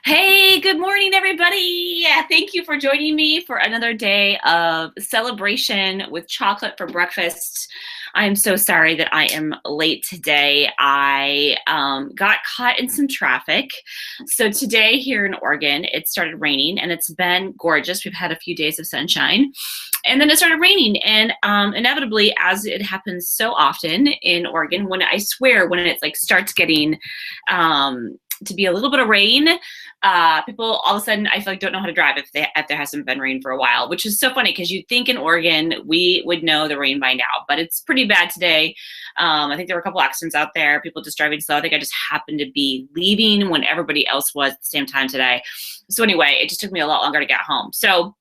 Hey, good morning, everybody. Yeah, thank you for joining me for another day of celebration with chocolate for breakfast. I'm so sorry that I am late today. I got caught in some traffic. So today here in Oregon, it started raining and it's been gorgeous. We've had a few days of sunshine and then it started raining. And inevitably, as it happens so often in Oregon, when I swear, when it like starts getting to be a little bit of rain, people all of a sudden I feel like don't know how to drive if there hasn't been rain for a while, which is so funny because you'd think in Oregon we would know the rain by now, but it's pretty bad today. I think there were a couple accidents out there, people just driving slow. I think I just happened to be leaving when everybody else was at the same time today. So anyway, it just took me a lot longer to get home. So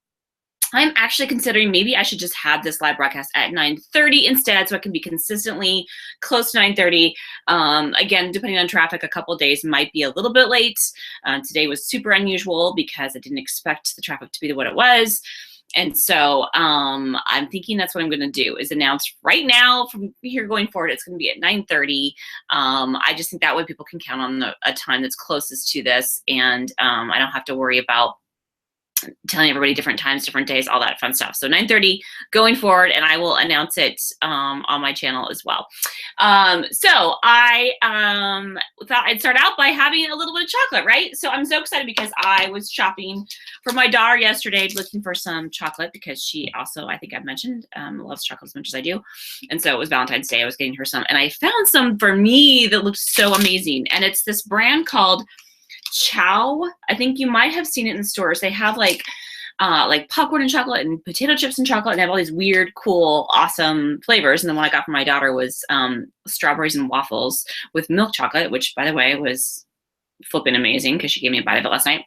I'm actually considering maybe I should just have this live broadcast at 9:30 instead, so it can be consistently close to 9:30. Again, depending on traffic, a couple days might be a little bit late. Today was super unusual because I didn't expect the traffic to be what it was. And so I'm thinking that's what I'm going to do is announce right now from here going forward, it's going to be at 9:30. I just think that way people can count on a time that's closest to this, and I don't have to worry about telling everybody different times, different days, all that fun stuff. So 9:30 going forward, and I will announce it on my channel as well. So I thought I'd start out by having a little bit of chocolate, right? So I'm so excited because I was shopping for my daughter yesterday, looking for some chocolate because she also, I think I've mentioned, loves chocolate as much as I do. And so it was Valentine's Day. I was getting her some, and I found some for me that looked so amazing. And it's this brand called Chow. I think you might have seen it in stores. They have like popcorn and chocolate and potato chips and chocolate, and they have all these weird, cool, awesome flavors. And the one I got for my daughter was strawberries and waffles with milk chocolate, which, by the way, was flipping amazing because she gave me a bite of it last night.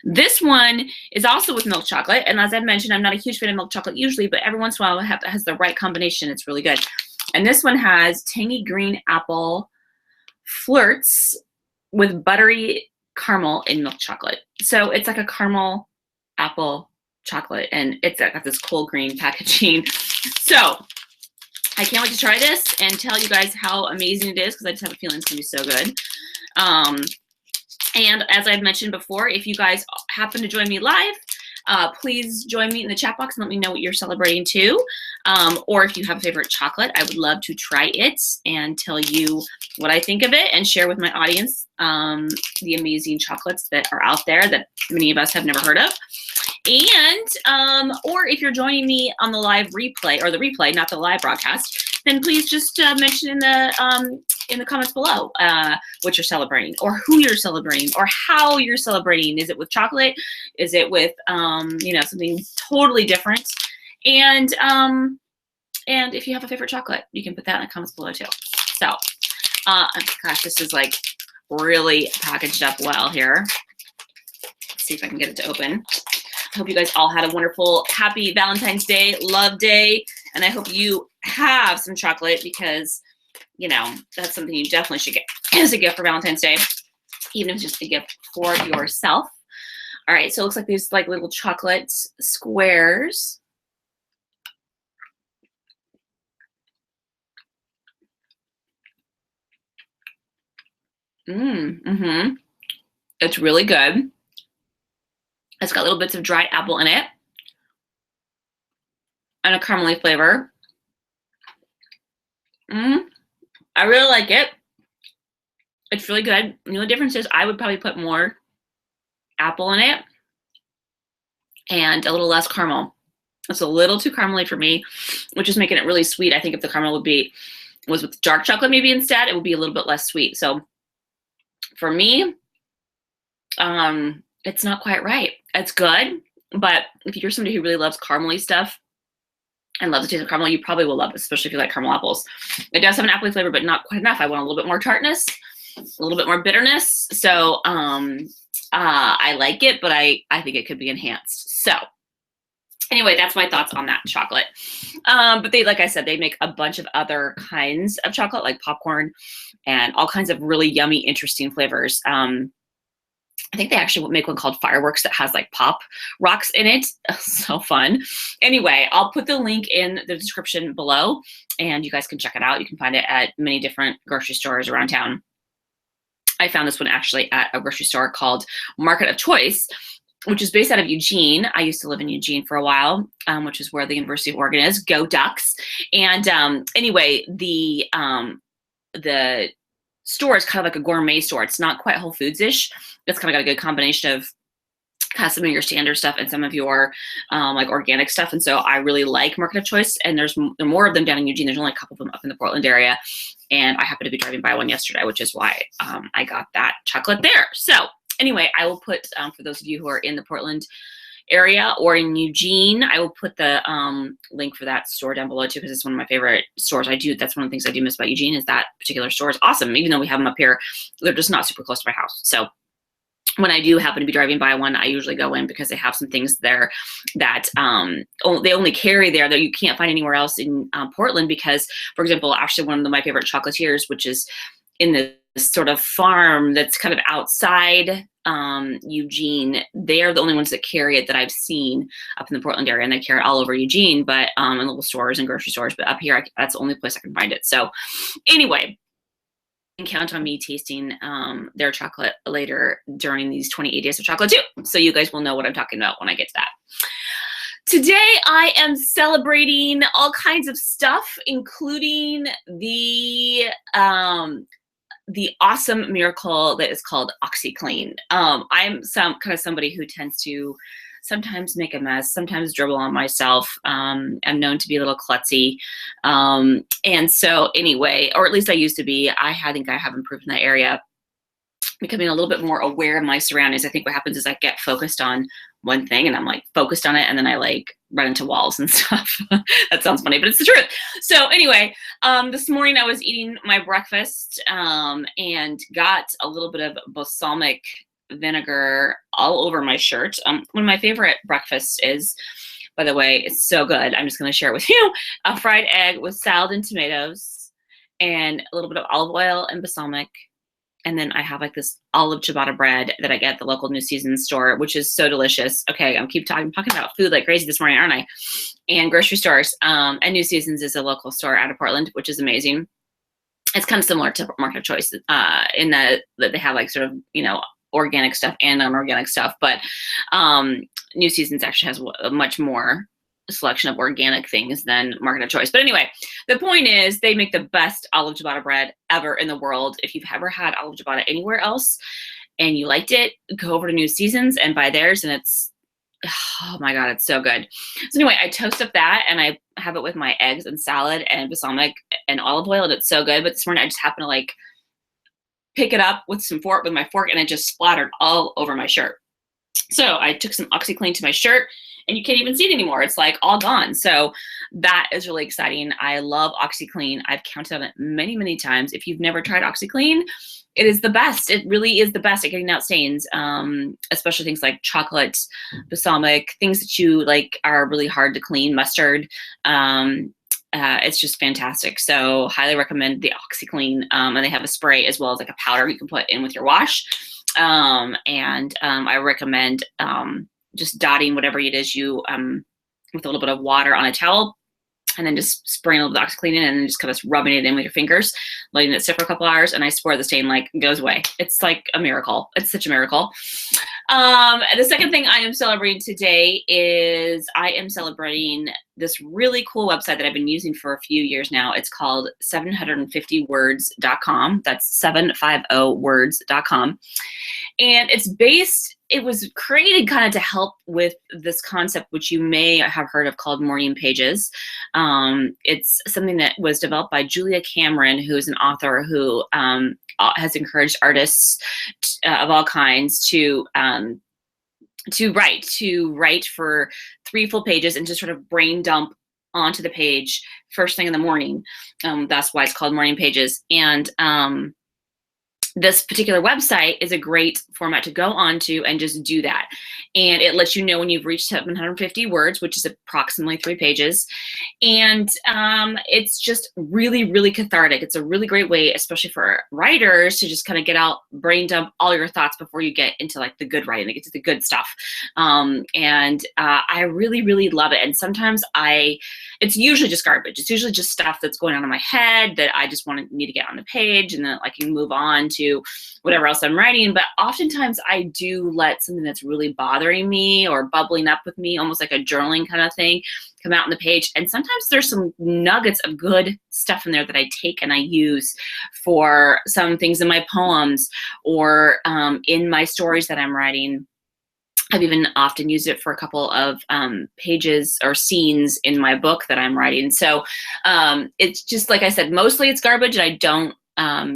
This one is also with milk chocolate, and as I mentioned, I'm not a huge fan of milk chocolate usually, but every once in a while it has the right combination. It's really good. And this one has tangy green apple flirts with buttery caramel and milk chocolate. So it's like a caramel apple chocolate, and it's got this cool green packaging. So I can't wait to try this and tell you guys how amazing it is because I just have a feeling it's gonna be so good. And as I've mentioned before, if you guys happen to join me live, please join me in the chat box and let me know what you're celebrating too. Or if you have a favorite chocolate, I would love to try it and tell you what I think of it and share with my audience the amazing chocolates that are out there that many of us have never heard of. And, or if you're joining me on the live replay, or the replay, not the live broadcast, then please just mention in the comments below what you're celebrating, or who you're celebrating, or how you're celebrating. Is it with chocolate? Is it with something totally different? And if you have a favorite chocolate, you can put that in the comments below too. So, gosh, this is like really packaged up well here. Let's see if I can get it to open. I hope you guys all had a wonderful, happy Valentine's Day, love day, and I hope you have some chocolate because, you know, that's something you definitely should get as a gift for Valentine's Day, even if it's just a gift for yourself. All right, so it looks like these like little chocolate squares. It's really good. It's got little bits of dried apple in it and a caramely flavor. I really like it. It's really good. The only difference is I would probably put more apple in it and a little less caramel. It's a little too caramely for me, which is making it really sweet. I think if the caramel was with dark chocolate maybe instead, it would be a little bit less sweet. So for me, it's not quite right. It's good, but if you're somebody who really loves caramely stuff and loves the taste of caramel, you probably will love it, especially if you like caramel apples. It does have an apple flavor, but not quite enough. I want a little bit more tartness, a little bit more bitterness. So I like it, but I think it could be enhanced. So anyway, that's my thoughts on that chocolate. But they, like I said, they make a bunch of other kinds of chocolate, like popcorn and all kinds of really yummy, interesting flavors. I think they actually make one called Fireworks that has like pop rocks in it. So fun. Anyway, I'll put the link in the description below and you guys can check it out. You can find it at many different grocery stores around town. I found this one actually at a grocery store called Market of Choice, which is based out of Eugene. I used to live in Eugene for a while, which is where the University of Oregon is. Go Ducks! And anyway, the store is kind of like a gourmet store. It's not quite Whole Foods-ish. It's kind of got a good combination of kind of some of your standard stuff and some of your like organic stuff. And so I really like Market of Choice, and there are more of them down in Eugene. There's only a couple of them up in the Portland area. And I happened to be driving by one yesterday, which is why I got that chocolate there. So anyway, I will put, for those of you who are in the Portland area or in Eugene, I will put the link for that store down below too, because it's one of my favorite stores. That's one of the things I do miss about Eugene, is that particular store is awesome. Even though we have them up here, they're just not super close to my house. So when I do happen to be driving by one, I usually go in because they have some things there that they only carry there that you can't find anywhere else in Portland. Because, for example, actually one of my favorite chocolatiers, which is in this sort of farm that's kind of outside Eugene, they're the only ones that carry it that I've seen up in the Portland area, and they carry it all over Eugene, but in little stores and grocery stores. But up here, that's the only place I can find it. So anyway, and count on me tasting their chocolate later during these 28 days of chocolate too. So you guys will know what I'm talking about when I get to that. Today I am celebrating all kinds of stuff, including the awesome miracle that is called Oxy Clean. I'm somebody who tends to sometimes make a mess, sometimes dribble on myself. I'm known to be a little klutzy. And so anyway, or at least I used to be, I think I have improved in that area, becoming a little bit more aware of my surroundings. I think what happens is I get focused on one thing and I'm like focused on it, and then I like run into walls and stuff. That sounds funny, but it's the truth. So anyway, this morning I was eating my breakfast and got a little bit of balsamic vinegar all over my shirt. One of my favorite breakfasts is, by the way, it's so good, I'm just going to share it with you, a fried egg with salad and tomatoes and a little bit of olive oil and balsamic. And then I have like this Olive Ciabatta bread that I get at the local New Seasons store, which is so delicious. Okay, I'm talking about food like crazy this morning, aren't I? And grocery stores. And New Seasons is a local store out of Portland, which is amazing. It's kind of similar to Market of Choice in that they have like sort of, organic stuff and non-organic stuff. But New Seasons actually has a much more selection of organic things than Market of Choice. But anyway, the point is they make the best Olive Ciabatta bread ever in the world. If you've ever had Olive Ciabatta anywhere else and you liked it, go over to New Seasons and buy theirs, and it's, oh my God, it's so good. So anyway, I toast up that and I have it with my eggs and salad and balsamic and olive oil, and it's so good. But this morning I just happened to like pick it up with my fork, and it just splattered all over my shirt. So I took some Oxy Clean to my shirt, and you can't even see it anymore. It's like all gone. So that is really exciting. I love Oxy Clean. I've counted on it many, many times. If you've never tried Oxy Clean, it is the best. It really is the best at getting out stains, especially things like chocolate, balsamic, things that you like are really hard to clean, mustard. It's just fantastic. So highly recommend the Oxy Clean. And they have a spray as well as like a powder you can put in with your wash. I recommend just dotting whatever it is you with a little bit of water on a towel, and then just spraying a little bit of Oxy Clean in, and then just kind of rubbing it in with your fingers, letting it sit for a couple hours, and I swear the stain like goes away. It's like a miracle. It's such a miracle. The second thing I am celebrating today is I am celebrating this really cool website that I've been using for a few years now. It's called 750words.com. That's 750words.com. And it was created kind of to help with this concept, which you may have heard of, called morning pages. It's something that was developed by Julia Cameron, who is an author who has encouraged artists of all kinds to write for 3 full pages and just sort of brain dump onto the page first thing in the morning. That's why it's called morning pages. And this particular website is a great format to go onto and just do that. And it lets you know when you've reached 750 words, which is approximately 3 pages. And it's just really, really cathartic. It's a really great way, especially for writers, to just kind of get out, brain dump all your thoughts before you get into like the good writing, to get to the good stuff. I really, really love it. And sometimes it's usually just garbage. It's usually just stuff that's going on in my head that I just need to get on the page, and then I can move on to whatever else I'm writing. But oftentimes I do let something that's really bothering me or bubbling up with me, almost like a journaling kind of thing, come out on the page. And sometimes there's some nuggets of good stuff in there that I take and I use for some things in my poems or in my stories that I'm writing. I've even often used it for a couple of pages or scenes in my book that I'm writing. So it's just, like I said, mostly it's garbage, and I don't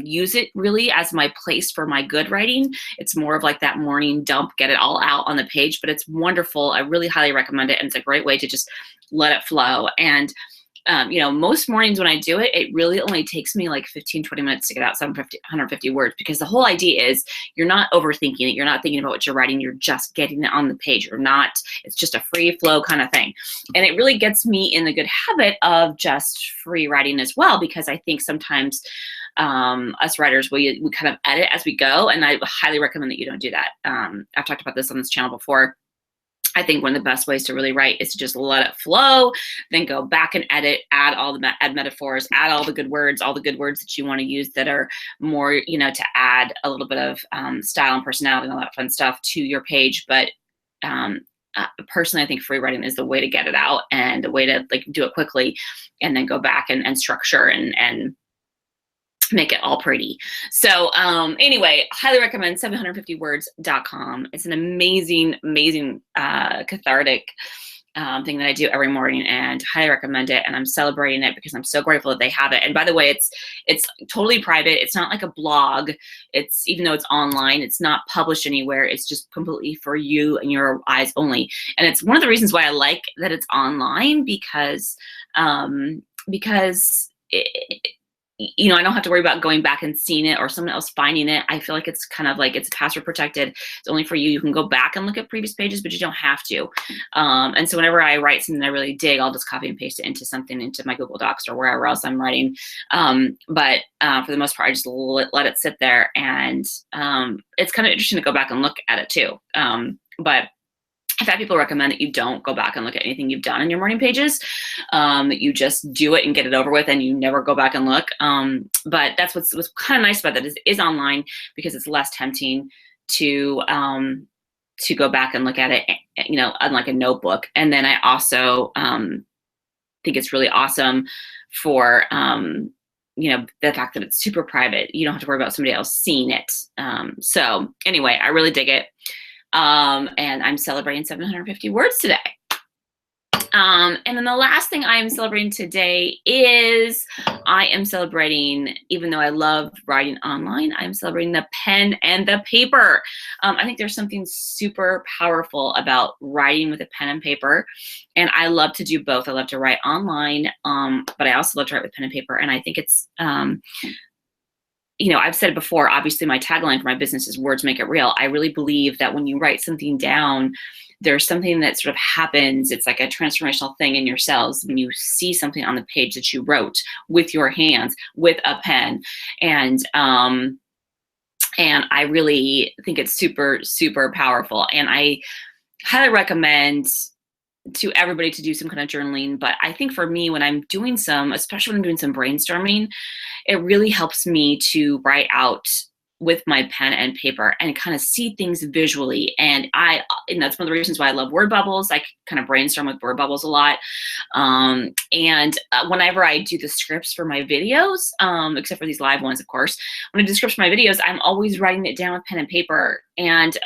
use it really as my place for my good writing. It's more of like that morning dump, get it all out on the page, but it's wonderful. I really highly recommend it. And it's a great way to just let it flow. And most mornings when I do it, it really only takes me like 15, 20 minutes to get out 150 words, because the whole idea is you're not overthinking it. You're not thinking about what you're writing. You're just getting it on the page. It's just a free flow kind of thing. And it really gets me in the good habit of just free writing as well, because I think sometimes us writers, we kind of edit as we go. And I highly recommend that you don't do that. I've talked about this on this channel before. I think one of the best ways to really write is to just let it flow, then go back and edit, add metaphors, add all the good words that you want to use that are more, to add a little bit of style and personality and all that fun stuff to your page. But personally, I think free writing is the way to get it out, and the way to do it quickly, and then go back and structure and make it all pretty. So anyway, highly recommend 750words.com. It's an amazing, amazing cathartic thing that I do every morning, and highly recommend it. And I'm celebrating it because I'm so grateful that they have it. And by the way, it's totally private. It's not like a blog. Even though it's online, it's not published anywhere. It's just completely for you and your eyes only. And it's one of the reasons why I like that it's online, because I don't have to worry about going back and seeing it or someone else finding it. I feel like it's kind of like it's password protected. It's only for you. You can go back and look at previous pages, but you don't have to. And so whenever I write something I really dig, I'll just copy and paste it into my Google Docs or wherever else I'm writing. But for the most part, I just let it sit there. And it's kind of interesting to go back and look at it too. But I've had people recommend that you don't go back and look at anything you've done in your morning pages, that you just do it and get it over with, and you never go back and look. But that's what's kind of nice about that is online, because it's less tempting to go back and look at it, unlike a notebook. And then I also think it's really awesome for the fact that it's super private. You don't have to worry about somebody else seeing it. So anyway, I really dig it. And I'm celebrating 750 words today. And then the last thing I am celebrating today is I am celebrating, even though I love writing online, I'm celebrating the pen and the paper. I think there's something super powerful about writing with a pen and paper. And I love to do both. I love to write online, but I also love to write with pen and paper. And I think it's, I've said it before, obviously my tagline for my business is words make it real. I really believe that when you write something down, there's something that sort of happens. It's like a transformational thing in your cells when you see something on the page that you wrote with your hands, with a pen. And I really think it's super, super powerful. And I highly recommend to everybody to do some kind of journaling. But I think for me, when I'm doing especially when I'm doing some brainstorming, it really helps me to write out with my pen and paper and kind of see things visually. And that's one of the reasons why I love word bubbles. I kind of brainstorm with word bubbles a lot. And whenever I do the scripts for my videos, except for these live ones, of course, when I do scripts for my videos, I'm always writing it down with pen and paper. And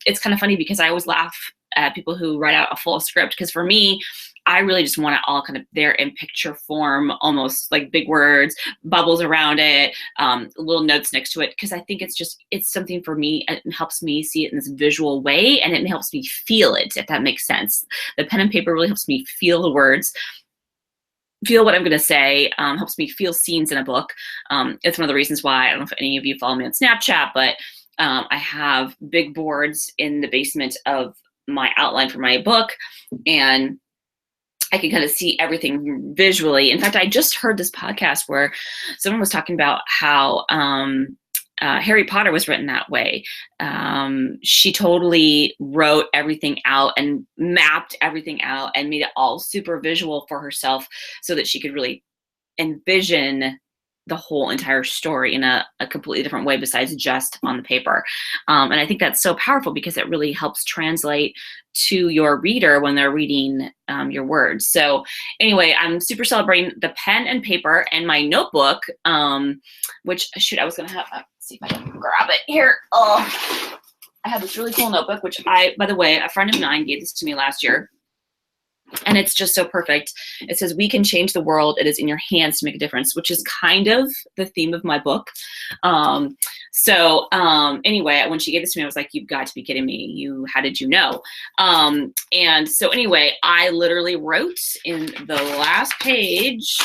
it's kind of funny because I always laugh at people who write out a full script, because for me, I really just want it all kind of there in picture form, almost like big words, bubbles around it, little notes next to it, because I think it's something for me. It helps me see it in this visual way, and it helps me feel it, if that makes sense. The pen and paper really helps me feel the words, feel what I'm going to say, helps me feel scenes in a book. It's one of the reasons why, I don't know if any of you follow me on Snapchat, but I have big boards in the basement of my outline for my book, and I can kind of see everything visually. In fact, I just heard this podcast where someone was talking about how Harry Potter was written that way. She totally wrote everything out and mapped everything out and made it all super visual for herself so that she could really envision the whole entire story in a completely different way besides just on the paper. And I think that's so powerful because it really helps translate to your reader when they're reading your words. So anyway, I'm super celebrating the pen and paper and my notebook, which shoot, I was gonna have, let's see if I can grab it here. Oh, I have this really cool notebook, which by the way, a friend of mine gave this to me last year. And it's just so perfect. It says, "We can change the world. It is in your hands to make a difference," which is kind of the theme of my book. Anyway, when she gave this to me, I was like, "You've got to be kidding me. How did you know?" And so anyway, I literally wrote in the last page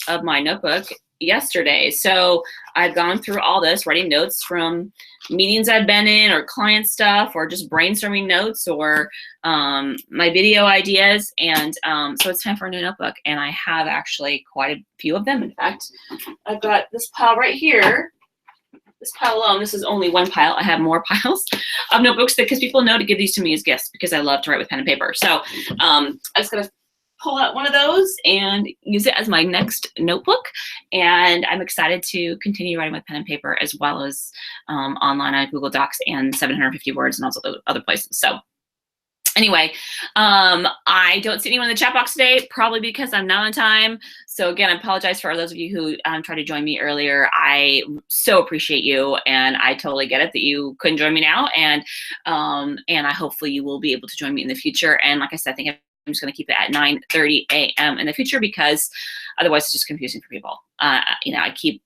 of my notebook yesterday. So I've gone through all this, writing notes from meetings I've been in or client stuff or just brainstorming notes or my video ideas. And so it's time for a new notebook. And I have actually quite a few of them. In fact, I've got this pile right here. This pile alone, this is only one pile. I have more piles of notebooks because people know to give these to me as gifts because I love to write with pen and paper. So I'm just going to pull out one of those and use it as my next notebook. And I'm excited to continue writing with pen and paper as well as online on Google Docs and 750 words and also other places. So anyway, I don't see anyone in the chat box today, probably because I'm not on time. So again, I apologize for those of you who tried to join me earlier. I so appreciate you, and I totally get it that you couldn't join me now. And I hopefully you will be able to join me in the future. And like I said, I think I'm just going to keep it at 9:30 a.m. in the future because otherwise it's just confusing for people. I keep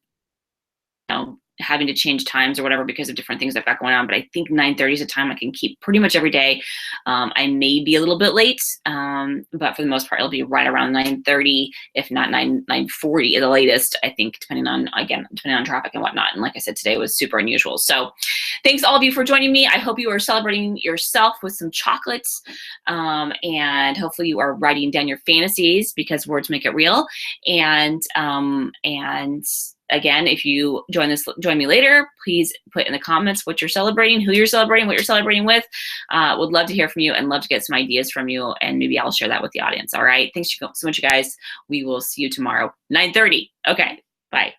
having to change times or whatever because of different things I've got going on, but I think 9:30 is a time I can keep pretty much every day. I may be a little bit late, but for the most part, it'll be right around 9:30, if not 9:40 at the latest, I think, depending on traffic and whatnot. And like I said, today was super unusual. So thanks all of you for joining me. I hope you are celebrating yourself with some chocolates, and hopefully you are writing down your fantasies because words make it real. And again, if you join me later, please put in the comments what you're celebrating, who you're celebrating, what you're celebrating with. Would love to hear from you and love to get some ideas from you, and maybe I'll share that with the audience. All right. Thanks so much, you guys. We will see you tomorrow, 9:30. Okay. Bye.